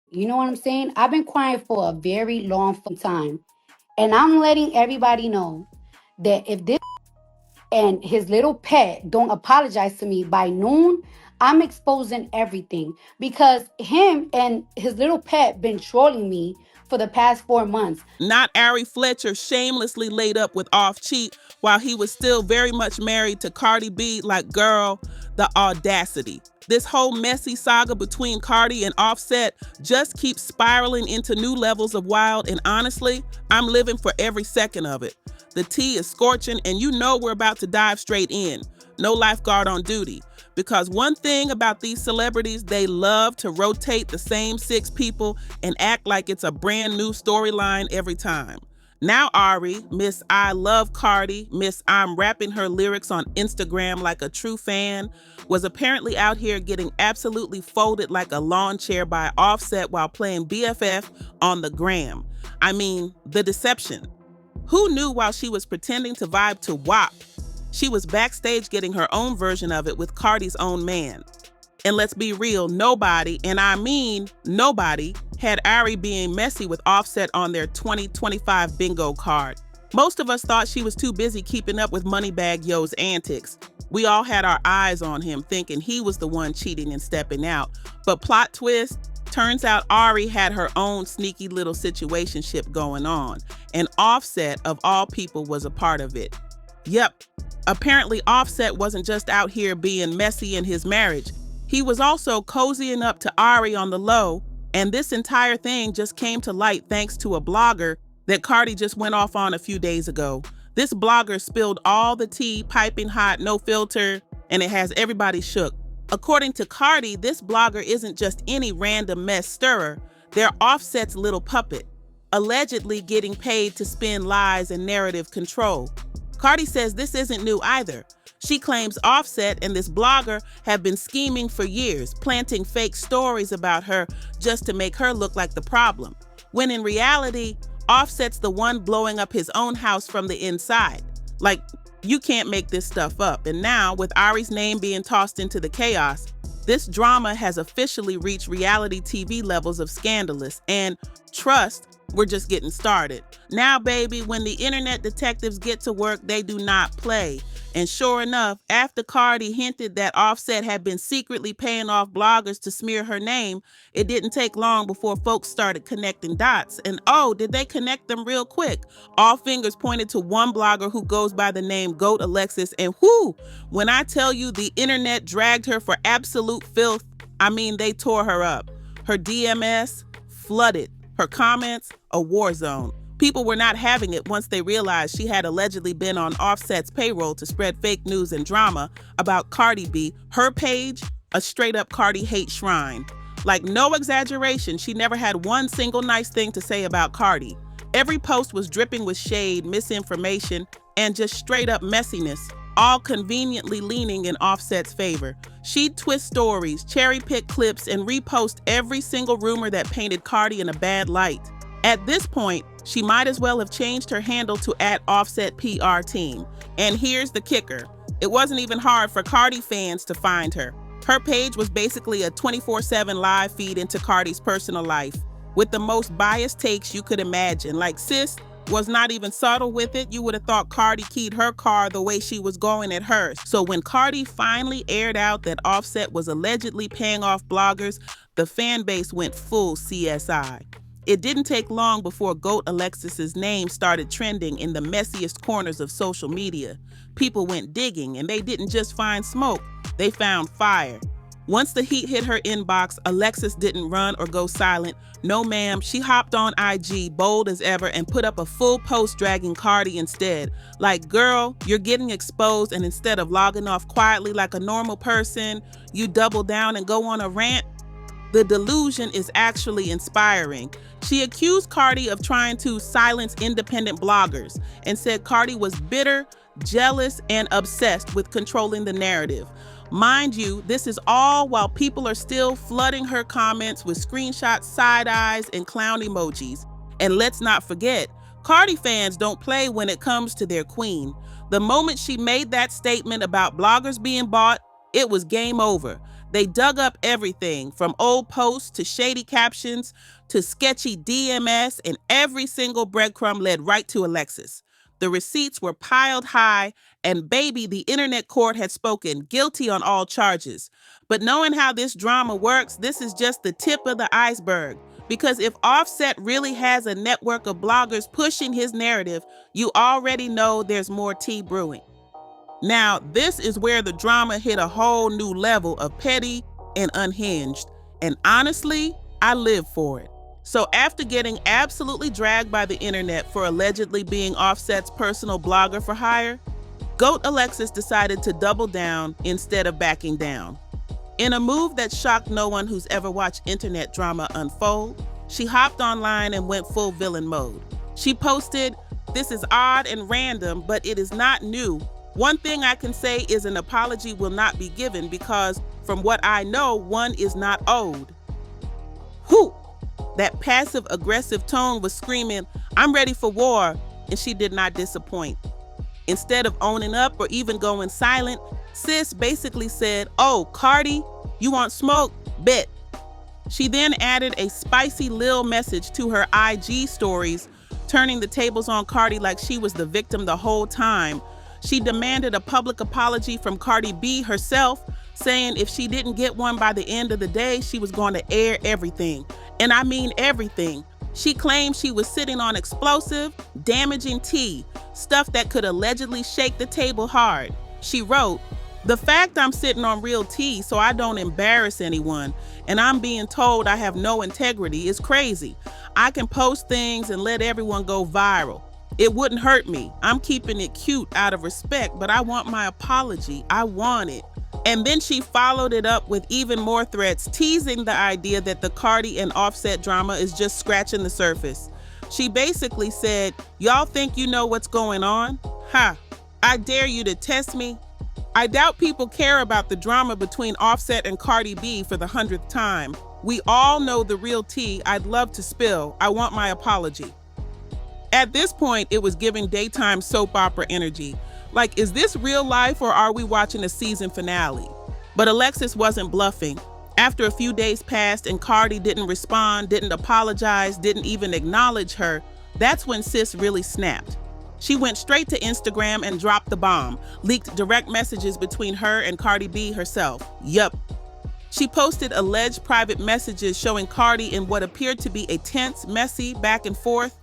You know what I'm saying? I've been crying for a very long time. And I'm letting everybody know that if this and his little pet don't apologize to me by noon, I'm exposing everything because him and his little pet been trolling me for the past 4 months. Not Ari Fletcher shamelessly laid up with Off Cheat while he was still very much married to Cardi B. Like, girl, the audacity. This whole messy saga between Cardi and Offset just keeps spiraling into new levels of wild, and honestly, I'm living for every second of it. The tea is scorching, and you know we're about to dive straight in. No lifeguard on duty. Because one thing about these celebrities, they love to rotate the same 6 people and act like it's a brand new storyline every time. Now Ari, Miss I Love Cardi, Miss I'm rapping her lyrics on Instagram like a true fan, was apparently out here getting absolutely folded like a lawn chair by Offset while playing BFF on the gram. I mean, the deception. Who knew while she was pretending to vibe to WAP, she was backstage getting her own version of it with Cardi's own man. And let's be real, nobody, and I mean nobody, had Ari being messy with Offset on their 2025 bingo card. Most of us thought she was too busy keeping up with Moneybagg Yo's antics. We all had our eyes on him thinking he was the one cheating and stepping out. But plot twist, turns out Ari had her own sneaky little situationship going on, and Offset, of all people, was a part of it. Yep, apparently Offset wasn't just out here being messy in his marriage. He was also cozying up to Ari on the low, and this entire thing just came to light thanks to a blogger that Cardi just went off on a few days ago. This blogger spilled all the tea, piping hot, no filter, and it has everybody shook. According to Cardi, this blogger isn't just any random mess stirrer. They're Offset's little puppet, allegedly getting paid to spin lies and narrative control. Cardi says this isn't new either. She claims Offset and this blogger have been scheming for years, planting fake stories about her just to make her look like the problem, when in reality, Offset's the one blowing up his own house from the inside. Like, you can't make this stuff up. And now, with Ari's name being tossed into the chaos, this drama has officially reached reality TV levels of scandalous, and trust, we're just getting started. Now, baby, when the internet detectives get to work, they do not play. And sure enough, after Cardi hinted that Offset had been secretly paying off bloggers to smear her name, it didn't take long before folks started connecting dots. And oh, did they connect them real quick? All fingers pointed to one blogger who goes by the name Goat Alexis, and whoo, when I tell you the internet dragged her for absolute filth, I mean they tore her up. Her DMS flooded. Her comments, a war zone. People were not having it once they realized she had allegedly been on Offset's payroll to spread fake news and drama about Cardi B. Her page, a straight-up Cardi hate shrine. Like, no exaggeration, she never had one single nice thing to say about Cardi. Every post was dripping with shade, misinformation, and just straight-up messiness, all conveniently leaning in Offset's favor. She'd twist stories, cherry-pick clips, and repost every single rumor that painted Cardi in a bad light. At this point, she might as well have changed her handle to @OffsetPRTeam. And here's the kicker. It wasn't even hard for Cardi fans to find her. Her page was basically a 24/7 live feed into Cardi's personal life, with the most biased takes you could imagine. Like, sis was not even subtle with it. You would have thought Cardi keyed her car the way she was going at hers. So when Cardi finally aired out that Offset was allegedly paying off bloggers, the fan base went full CSI. It didn't take long before Goat Alexis's name started trending in the messiest corners of social media. People went digging, and they didn't just find smoke, they found fire. Once the heat hit her inbox, Alexis didn't run or go silent. No ma'am, she hopped on IG, bold as ever, and put up a full post dragging Cardi instead. Like, girl, you're getting exposed, and instead of logging off quietly like a normal person, you double down and go on a rant. The delusion is actually inspiring. She accused Cardi of trying to silence independent bloggers and said Cardi was bitter, jealous, and obsessed with controlling the narrative. Mind you, this is all while people are still flooding her comments with screenshots, side eyes, and clown emojis. And let's not forget, Cardi fans don't play when it comes to their queen. The moment she made that statement about bloggers being bought, it was game over. They dug up everything from old posts to shady captions to sketchy DMS, and every single breadcrumb led right to Alexis. The receipts were piled high, and baby, the internet court had spoken, guilty on all charges. But knowing how this drama works, this is just the tip of the iceberg. Because if Offset really has a network of bloggers pushing his narrative, you already know there's more tea brewing. Now, this is where the drama hit a whole new level of petty and unhinged. And honestly, I live for it. So after getting absolutely dragged by the internet for allegedly being Offset's personal blogger for hire, GOAT Alexis decided to double down instead of backing down. In a move that shocked no one who's ever watched internet drama unfold, she hopped online and went full villain mode. She posted, "This is odd and random, but it is not new. One thing I can say is an apology will not be given because, from what I know, one is not owed." Whew! That passive-aggressive tone was screaming, "I'm ready for war," and she did not disappoint. Instead of owning up or even going silent, sis basically said, "Oh, Cardi, you want smoke? Bet." She then added a spicy lil message to her IG stories, turning the tables on Cardi like she was the victim the whole time. She demanded a public apology from Cardi B herself, saying if she didn't get one by the end of the day, she was going to air everything. And I mean everything. She claimed she was sitting on explosive, damaging tea, stuff that could allegedly shake the table hard. She wrote, "The fact I'm sitting on real tea so I don't embarrass anyone, and I'm being told I have no integrity is crazy. I can post things and let everyone go viral. It wouldn't hurt me. I'm keeping it cute out of respect, but I want my apology. I want it." And then she followed it up with even more threats, teasing the idea that the Cardi and Offset drama is just scratching the surface. She basically said, "Y'all think you know what's going on? Ha! I dare you to test me." I doubt people care about the drama between Offset and Cardi B for the 100th time. We all know the real tea. I'd love to spill. I want my apology. At this point, it was giving daytime soap opera energy. Like, is this real life or are we watching a season finale? But Alexis wasn't bluffing. After a few days passed and Cardi didn't respond, didn't apologize, didn't even acknowledge her, that's when sis really snapped. She went straight to Instagram and dropped the bomb, leaked direct messages between her and Cardi B herself. Yup. She posted alleged private messages showing Cardi in what appeared to be a tense, messy back and forth.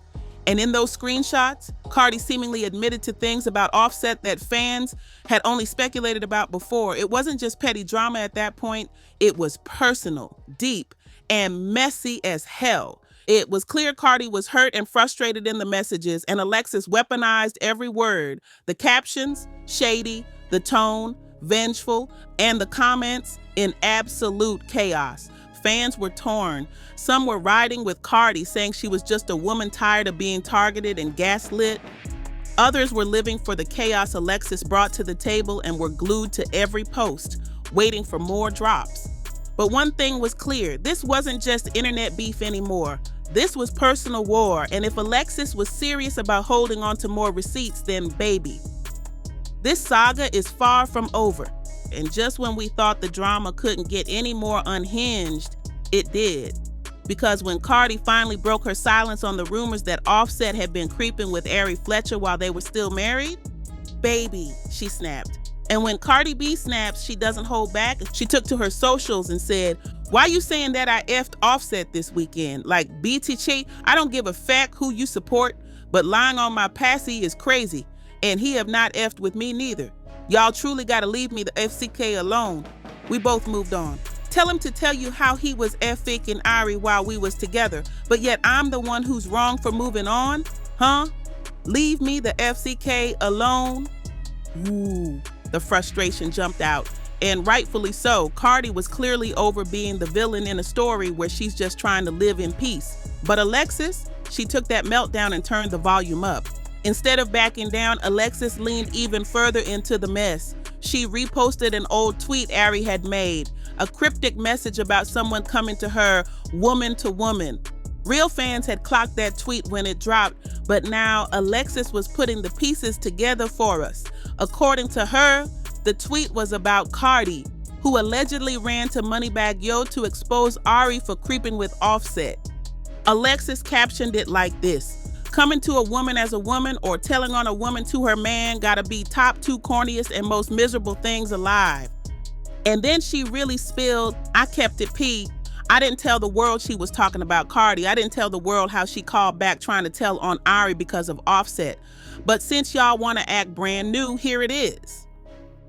And in those screenshots, Cardi seemingly admitted to things about Offset that fans had only speculated about before. It wasn't just petty drama at that point. It was personal, deep, and messy as hell. It was clear Cardi was hurt and frustrated in the messages, and Alexis weaponized every word. The captions, shady, the tone, vengeful, and the comments in absolute chaos. Fans were torn. Some were riding with Cardi, saying she was just a woman tired of being targeted and gaslit. Others were living for the chaos Alexis brought to the table and were glued to every post, waiting for more drops. But one thing was clear, this wasn't just internet beef anymore. This was personal war, and if Alexis was serious about holding on to more receipts, then baby. This saga is far from over. And just when we thought the drama couldn't get any more unhinged, it did. Because when Cardi finally broke her silence on the rumors that Offset had been creeping with Ari Fletcher while they were still married, baby, she snapped. And when Cardi B snaps, she doesn't hold back. She took to her socials and said, "Why you saying that I effed Offset this weekend? Like, BTC, I don't give a fuck who you support, but lying on my passy is crazy, and he have not effed with me neither. Y'all truly gotta leave me the FCK alone. We both moved on. Tell him to tell you how he was F-ing Ari while we was together, but yet I'm the one who's wrong for moving on? Huh? Leave me the FCK alone?" Ooh, the frustration jumped out. And rightfully so. Cardi was clearly over being the villain in a story where she's just trying to live in peace. But Alexis, she took that meltdown and turned the volume up. Instead of backing down, Alexis leaned even further into the mess. She reposted an old tweet Ari had made, a cryptic message about someone coming to her woman to woman. Real fans had clocked that tweet when it dropped, but now Alexis was putting the pieces together for us. According to her, the tweet was about Cardi, who allegedly ran to Moneybagg Yo to expose Ari for creeping with Offset. Alexis captioned it like this: "Coming to a woman as a woman or telling on a woman to her man gotta be top 2 corniest and most miserable things alive." And then she really spilled, "I kept it P. I didn't tell the world she was talking about Cardi. I didn't tell the world how she called back trying to tell on Ari because of Offset. But since y'all want to act brand new, here it is."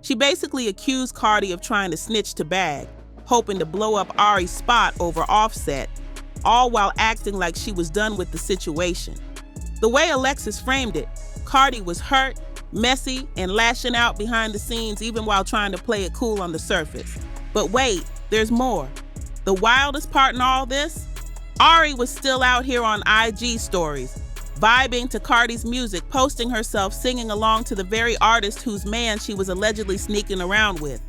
She basically accused Cardi of trying to snitch to bag, hoping to blow up Ari's spot over Offset, all while acting like she was done with the situation. The way Alexis framed it, Cardi was hurt, messy, and lashing out behind the scenes even while trying to play it cool on the surface. But wait, there's more. The wildest part in all this? Ari was still out here on IG stories, vibing to Cardi's music, posting herself singing along to the very artist whose man she was allegedly sneaking around with.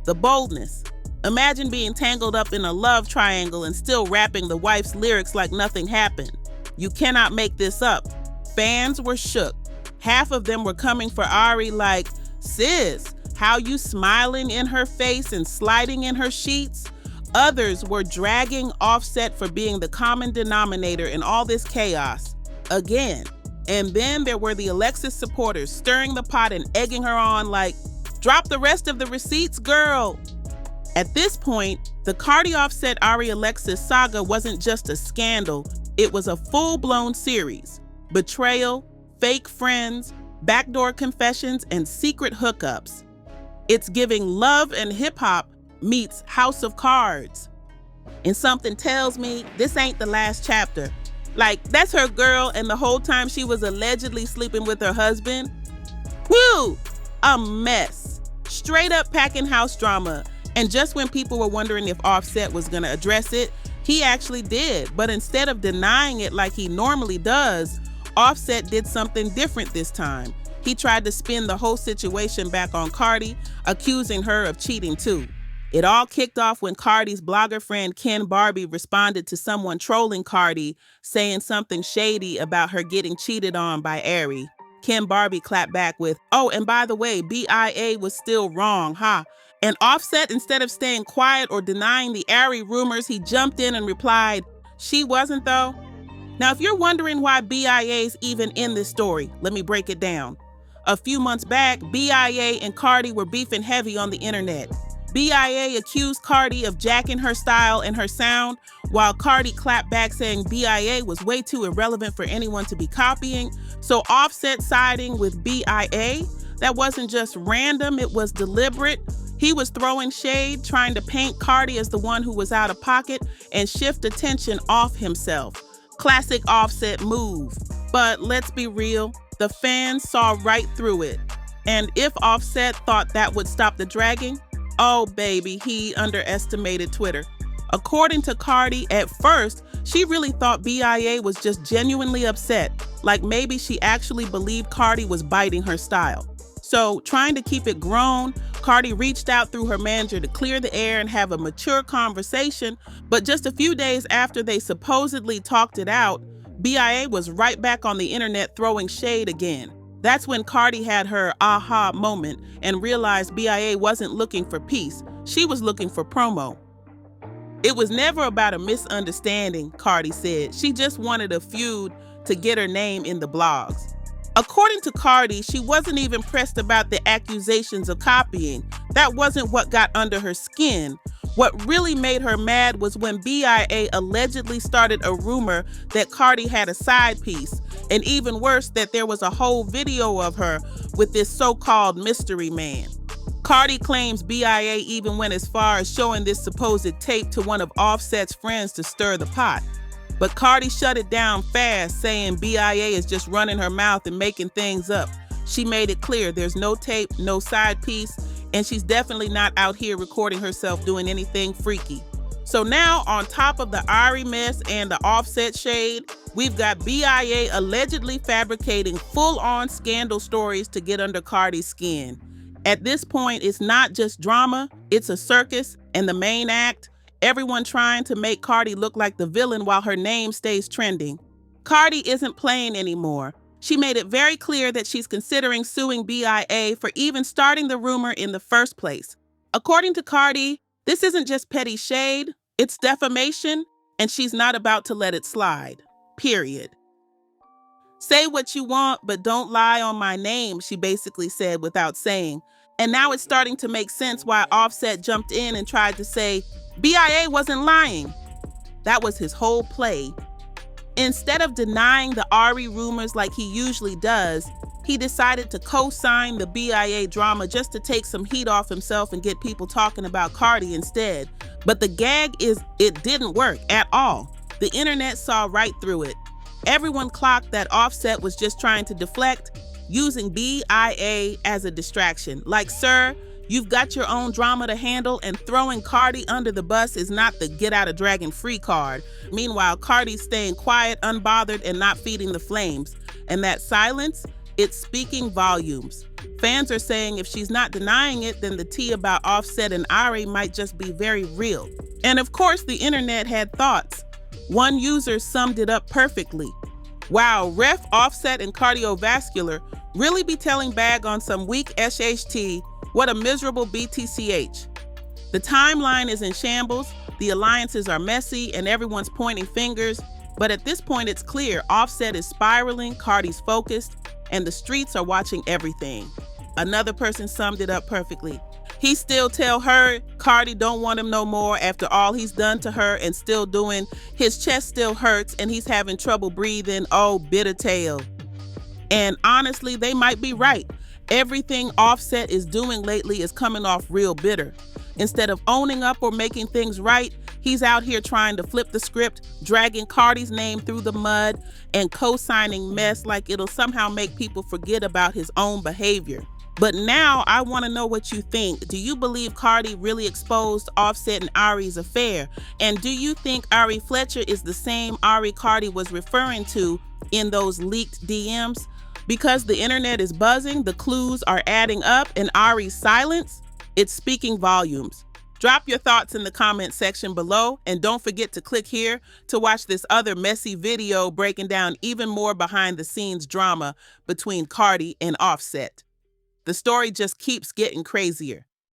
The boldness. Imagine being tangled up in a love triangle and still rapping the wife's lyrics like nothing happened. You cannot make this up. Fans were shook. Half of them were coming for Ari like, "Sis, how you smiling in her face and sliding in her sheets?" Others were dragging Offset for being the common denominator in all this chaos. Again. And then there were the Alexis supporters stirring the pot and egging her on like, "Drop the rest of the receipts, girl." At this point, the Cardi Offset Ari Alexis saga wasn't just a scandal, it was a full-blown series. Betrayal, fake friends, backdoor confessions, and secret hookups. It's giving Love and Hip Hop meets House of Cards. And something tells me this ain't the last chapter. Like, that's her girl, and the whole time she was allegedly sleeping with her husband. Woo! A mess. Straight up packing house drama. And just when people were wondering if Offset was gonna address it, he actually did. But instead of denying it like he normally does, Offset did something different this time. He tried to spin the whole situation back on Cardi, accusing her of cheating too. It all kicked off when Cardi's blogger friend Ken Barbie responded to someone trolling Cardi, saying something shady about her getting cheated on by Ari. Ken Barbie clapped back with, "Oh, and by the way, BIA was still wrong, huh?" And Offset, instead of staying quiet or denying the Ari rumors, he jumped in and replied, "She wasn't though." Now, if you're wondering why BIA's even in this story, let me break it down. A few months back, BIA and Cardi were beefing heavy on the internet. BIA accused Cardi of jacking her style and her sound, while Cardi clapped back saying BIA was way too irrelevant for anyone to be copying. So Offset siding with BIA, that wasn't just random, it was deliberate. He was throwing shade, trying to paint Cardi as the one who was out of pocket and shift attention off himself. Classic Offset move. But let's be real, the fans saw right through it. And if Offset thought that would stop the dragging, oh baby, he underestimated Twitter. According to Cardi, at first, she really thought BIA was just genuinely upset, like maybe she actually believed Cardi was biting her style. So, trying to keep it grown, Cardi reached out through her manager to clear the air and have a mature conversation, but just a few days after they supposedly talked it out, BIA was right back on the internet throwing shade again. That's when Cardi had her aha moment and realized BIA wasn't looking for peace, she was looking for promo. "It was never about a misunderstanding," Cardi said. "She just wanted a feud to get her name in the blogs." According to Cardi, she wasn't even pressed about the accusations of copying. That wasn't what got under her skin. What really made her mad was when BIA allegedly started a rumor that Cardi had a side piece, and even worse, that there was a whole video of her with this so-called mystery man. Cardi claims BIA even went as far as showing this supposed tape to one of Offset's friends to stir the pot. But Cardi shut it down fast, saying BIA is just running her mouth and making things up. She made it clear there's no tape, no side piece, and she's definitely not out here recording herself doing anything freaky. So now, on top of the Ari mess and the Offset shade, we've got BIA allegedly fabricating full-on scandal stories to get under Cardi's skin. At this point, it's not just drama, it's a circus, and the main act, everyone trying to make Cardi look like the villain while her name stays trending. Cardi isn't playing anymore. She made it very clear that she's considering suing BIA for even starting the rumor in the first place. According to Cardi, this isn't just petty shade, it's defamation, and she's not about to let it slide. Period. Say what you want, but don't lie on my name, she basically said without saying. And now it's starting to make sense why Offset jumped in and tried to say, BIA wasn't lying. That was his whole play. Instead of denying the Ari rumors like he usually does, he decided to co-sign the BIA drama just to take some heat off himself and get people talking about Cardi instead. But the gag is it didn't work at all. The internet saw right through it. Everyone clocked that Offset was just trying to deflect, using BIA as a distraction. Like, sir, you've got your own drama to handle, and throwing Cardi under the bus is not the get out of dragon free card. Meanwhile, Cardi's staying quiet, unbothered, and not feeding the flames. And that silence, it's speaking volumes. Fans are saying if she's not denying it, then the tea about Offset and Ari might just be very real. And of course, the internet had thoughts. One user summed it up perfectly. Wow, ref Offset and cardiovascular really be telling bag on some weak SHT. What a miserable BTCH. The timeline is in shambles, the alliances are messy, and everyone's pointing fingers. But at this point, it's clear Offset is spiraling, Cardi's focused, and the streets are watching everything. Another person summed it up perfectly. He still tell her Cardi don't want him no more after all he's done to her and still doing. His chest still hurts and he's having trouble breathing. Oh, bitter tale. And honestly, they might be right. Everything Offset is doing lately is coming off real bitter. Instead of owning up or making things right, he's out here trying to flip the script, dragging Cardi's name through the mud and co-signing mess like it'll somehow make people forget about his own behavior. But now I want to know what you think. Do you believe Cardi really exposed Offset and Ari's affair? And do you think Ari Fletcher is the same Ari Cardi was referring to in those leaked DMs? Because the internet is buzzing, the clues are adding up, and Ari's silence, it's speaking volumes. Drop your thoughts in the comment section below, and don't forget to click here to watch this other messy video breaking down even more behind the scenes drama between Cardi and Offset. The story just keeps getting crazier.